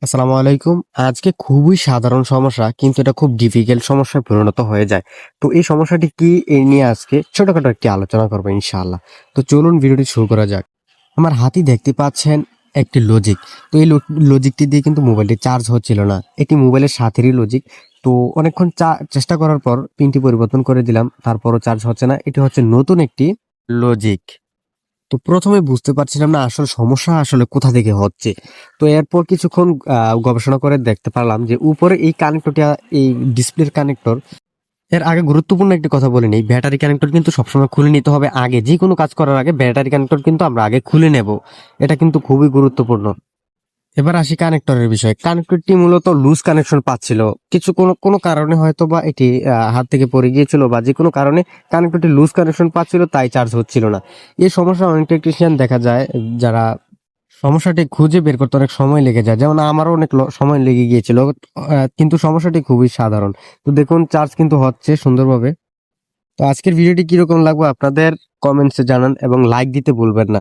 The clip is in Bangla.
আসসালামু আলাইকুম। আজকে খুবই সাধারণ সমস্যা কিন্তু এটা খুব ডিফিকাল্ট সমস্যায় পরিণত হয়ে যায়। তো এই সমস্যাটি কি এই নিয়ে আজকে ছোটখাটো একটি আলোচনা করবো ইনশাআল্লাহ। তো চলুন ভিডিওটি শুরু করা যাক। আমার হাতেই দেখতে পাচ্ছেন একটি লজিক। তো এই লজিকটি দিয়ে কিন্তু মোবাইলটি চার্জ হচ্ছিল না। এটি মোবাইলের সাথেরই লজিক। তো অনেকক্ষণ চেষ্টা করার পর পিনটি পরিবর্তন করে দিলাম। তারপরও চার্জ হচ্ছে না। এটি হচ্ছে নতুন একটি লজিক। তো ১ম এ বুঝতে পারছিলাম না আসলে সমস্যা আসলে কোথা থেকে হচ্ছে। তো এরপর কিছুক্ষণ গবেষণা করে দেখতে পারলাম যে উপরে এই কানেক্টরটা এই ডিসপ্লের কানেক্টর। এর আগে গুরুত্বপূর্ণ একটি কথা বলে নেই, ব্যাটারি কানেক্টর কিন্তু সবসময় খুলে নিতে হবে আগে। যেকোনো কাজ করার আগে ব্যাটারি কানেক্টর কিন্তু আমরা আগে খুলে নেব। এটা কিন্তু খুবই গুরুত্বপূর্ণ। এবার আসি কানেক্টরের বিষয়ে। কানেক্টরটি মূলত লুজ কানেকশন পাচ্ছিল। কোনো কারণে হয়তোবা এটি হাত থেকে পড়ে গিয়েছিল বা যেকোনো কারণে কানেক্টরটি লুজ কানেকশন পাচ্ছিল, তাই চার্জ হচ্ছিল না। এই সমস্যা অনেক টেকনিশিয়ান দেখা যায় যারা সমস্যাটি খুঁজে বের করতে অনেক সময় লেগে যায়। যেমন আমারও অনেক সময় লেগে গিয়েছিল। কিন্তু সমস্যাটি খুবই সাধারণ। তো দেখুন চার্জ কিন্তু হচ্ছে সুন্দরভাবে। তো আজকের ভিডিওটি কিরকম লাগবে আপনাদের কমেন্টসে জানান এবং লাইক দিতে ভুলবেন না।